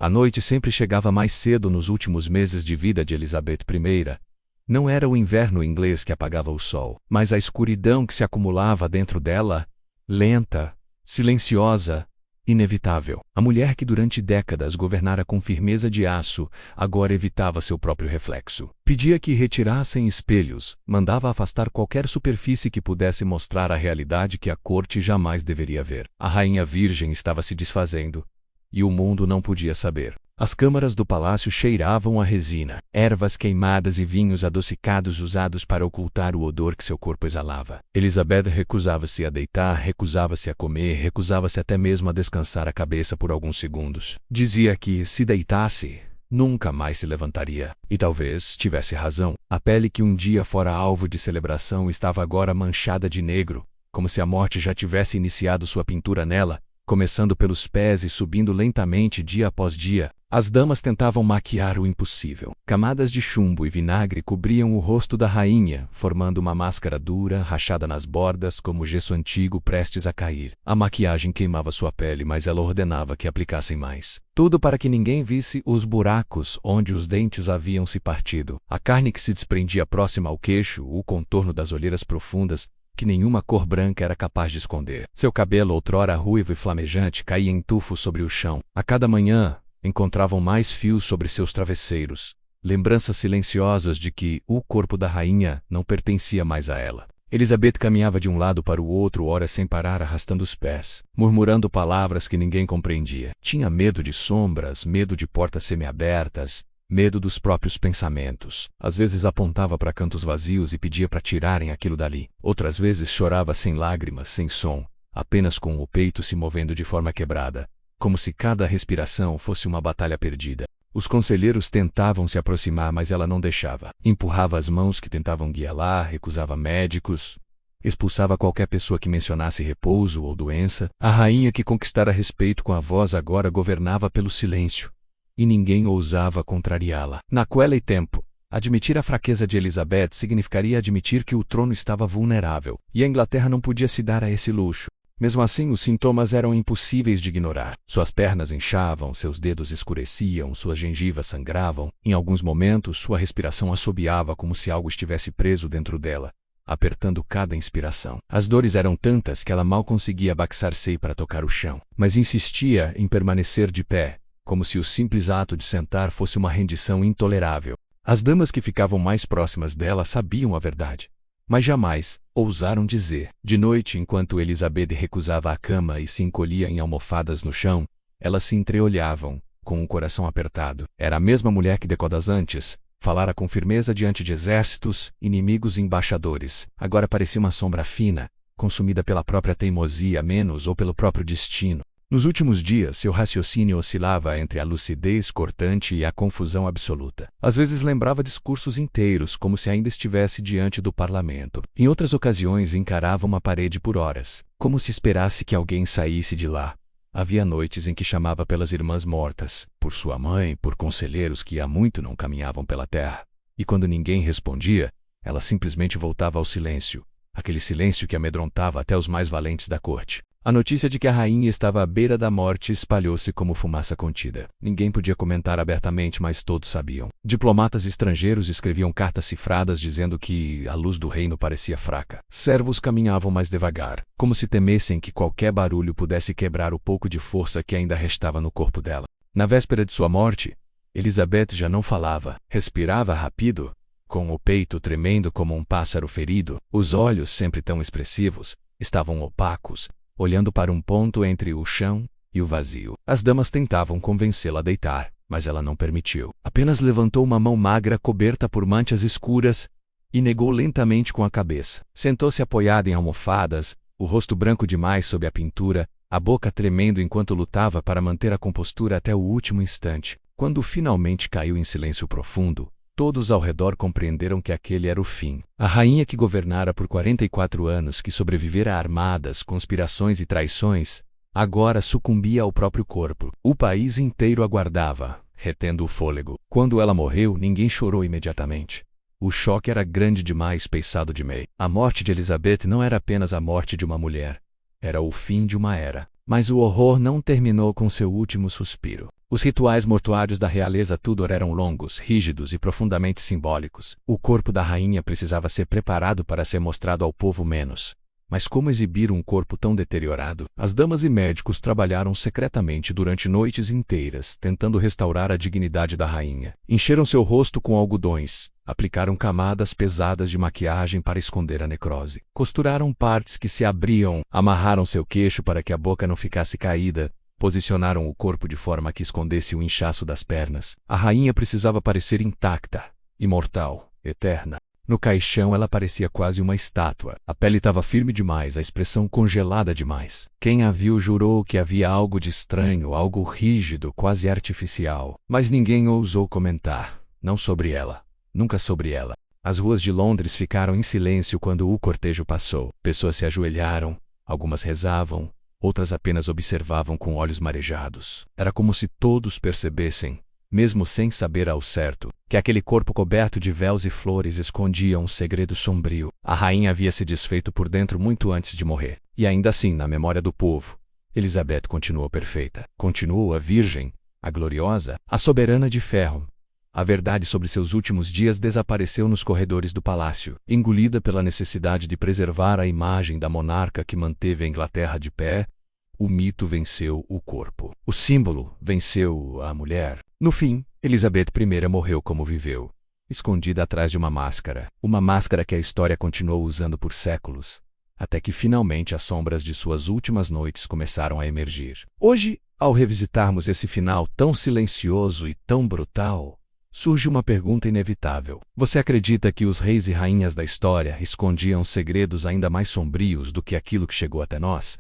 A noite sempre chegava mais cedo nos últimos meses de vida de Elizabeth I. Não era o inverno inglês que apagava o sol, mas a escuridão que se acumulava dentro dela, lenta, silenciosa, inevitável. A mulher que durante décadas governara com firmeza de aço, agora evitava seu próprio reflexo. Pedia que retirassem espelhos, mandava afastar qualquer superfície que pudesse mostrar a realidade que a corte jamais deveria ver. A rainha virgem estava se desfazendo, e o mundo não podia saber. As câmaras do palácio cheiravam a resina, ervas queimadas e vinhos adocicados usados para ocultar o odor que seu corpo exalava. Elizabeth recusava-se a deitar, recusava-se a comer, recusava-se até mesmo a descansar a cabeça por alguns segundos. Dizia que, se deitasse, nunca mais se levantaria. E talvez tivesse razão. A pele que um dia fora alvo de celebração estava agora manchada de negro, como se a morte já tivesse iniciado sua pintura nela, começando pelos pés e subindo lentamente dia após dia. As damas tentavam maquiar o impossível. Camadas de chumbo e vinagre cobriam o rosto da rainha, formando uma máscara dura, rachada nas bordas como gesso antigo prestes a cair. A maquiagem queimava sua pele, mas ela ordenava que aplicassem mais. Tudo para que ninguém visse os buracos onde os dentes haviam se partido. A carne que se desprendia próxima ao queixo, o contorno das olheiras profundas, que nenhuma cor branca era capaz de esconder. Seu cabelo, outrora ruivo e flamejante, caía em tufos sobre o chão. A cada manhã, encontravam mais fios sobre seus travesseiros, lembranças silenciosas de que o corpo da rainha não pertencia mais a ela. Elizabeth caminhava de um lado para o outro, ora sem parar, arrastando os pés, murmurando palavras que ninguém compreendia. Tinha medo de sombras, medo de portas semiabertas, medo dos próprios pensamentos. Às vezes apontava para cantos vazios e pedia para tirarem aquilo dali. Outras vezes chorava sem lágrimas, sem som, apenas com o peito se movendo de forma quebrada, como se cada respiração fosse uma batalha perdida. Os conselheiros tentavam se aproximar, mas ela não deixava. Empurrava as mãos que tentavam guiá-la, recusava médicos, expulsava qualquer pessoa que mencionasse repouso ou doença. A rainha que conquistara respeito com a voz agora governava pelo silêncio, e ninguém ousava contrariá-la. Naquele tempo, admitir a fraqueza de Elizabeth significaria admitir que o trono estava vulnerável, e a Inglaterra não podia se dar a esse luxo. Mesmo assim, os sintomas eram impossíveis de ignorar. Suas pernas inchavam, seus dedos escureciam, suas gengivas sangravam. Em alguns momentos, sua respiração assobiava como se algo estivesse preso dentro dela, apertando cada inspiração. As dores eram tantas que ela mal conseguia abaixar-se para tocar o chão, mas insistia em permanecer de pé, como se o simples ato de sentar fosse uma rendição intolerável. As damas que ficavam mais próximas dela sabiam a verdade, mas jamais ousaram dizer. De noite, enquanto Elizabeth recusava a cama e se encolhia em almofadas no chão, elas se entreolhavam, com o coração apertado. Era a mesma mulher que décadas antes falara com firmeza diante de exércitos, inimigos e embaixadores. Agora parecia uma sombra fina, consumida pela própria teimosia menos ou pelo próprio destino. Nos últimos dias, seu raciocínio oscilava entre a lucidez cortante e a confusão absoluta. Às vezes lembrava discursos inteiros, como se ainda estivesse diante do parlamento. Em outras ocasiões, encarava uma parede por horas, como se esperasse que alguém saísse de lá. Havia noites em que chamava pelas irmãs mortas, por sua mãe, por conselheiros que há muito não caminhavam pela terra. E quando ninguém respondia, ela simplesmente voltava ao silêncio, aquele silêncio que amedrontava até os mais valentes da corte. A notícia de que a rainha estava à beira da morte espalhou-se como fumaça contida. Ninguém podia comentar abertamente, mas todos sabiam. Diplomatas estrangeiros escreviam cartas cifradas dizendo que a luz do reino parecia fraca. Servos caminhavam mais devagar, como se temessem que qualquer barulho pudesse quebrar o pouco de força que ainda restava no corpo dela. Na véspera de sua morte, Elizabeth já não falava. Respirava rápido, com o peito tremendo como um pássaro ferido. Os olhos, sempre tão expressivos, estavam opacos, olhando para um ponto entre o chão e o vazio. As damas tentavam convencê-la a deitar, mas ela não permitiu. Apenas levantou uma mão magra coberta por manchas escuras e negou lentamente com a cabeça. Sentou-se apoiada em almofadas, o rosto branco demais sob a pintura, a boca tremendo enquanto lutava para manter a compostura até o último instante. Quando finalmente caiu em silêncio profundo, todos ao redor compreenderam que aquele era o fim. A rainha que governara por 44 anos, que sobrevivera a armadas, conspirações e traições, agora sucumbia ao próprio corpo. O país inteiro aguardava, retendo o fôlego. Quando ela morreu, ninguém chorou imediatamente. O choque era grande demais, peiçado de meio. A morte de Elizabeth não era apenas a morte de uma mulher. Era o fim de uma era. Mas o horror não terminou com seu último suspiro. Os rituais mortuários da realeza Tudor eram longos, rígidos e profundamente simbólicos. O corpo da rainha precisava ser preparado para ser mostrado ao povo menos. Mas como exibir um corpo tão deteriorado? As damas e médicos trabalharam secretamente durante noites inteiras, tentando restaurar a dignidade da rainha. Encheram seu rosto com algodões, aplicaram camadas pesadas de maquiagem para esconder a necrose. Costuraram partes que se abriam, amarraram seu queixo para que a boca não ficasse caída, posicionaram o corpo de forma que escondesse o inchaço das pernas. A rainha precisava parecer intacta, imortal, eterna. No caixão ela parecia quase uma estátua. A pele estava firme demais, a expressão congelada demais. Quem a viu jurou que havia algo de estranho, algo rígido, quase artificial. Mas ninguém ousou comentar. Não sobre ela. Nunca sobre ela. As ruas de Londres ficaram em silêncio quando o cortejo passou. Pessoas se ajoelharam, algumas rezavam, outras apenas observavam com olhos marejados. Era como se todos percebessem, mesmo sem saber ao certo, que aquele corpo coberto de véus e flores escondia um segredo sombrio. A rainha havia se desfeito por dentro muito antes de morrer. E ainda assim, na memória do povo, Elizabeth continuou perfeita. Continuou a virgem, a gloriosa, a soberana de ferro. A verdade sobre seus últimos dias desapareceu nos corredores do palácio, engolida pela necessidade de preservar a imagem da monarca que manteve a Inglaterra de pé. O mito venceu o corpo. O símbolo venceu a mulher. No fim, Elizabeth I morreu como viveu, escondida atrás de uma máscara. Uma máscara que a história continuou usando por séculos, até que finalmente as sombras de suas últimas noites começaram a emergir. Hoje, ao revisitarmos esse final tão silencioso e tão brutal, surge uma pergunta inevitável. Você acredita que os reis e rainhas da história escondiam segredos ainda mais sombrios do que aquilo que chegou até nós?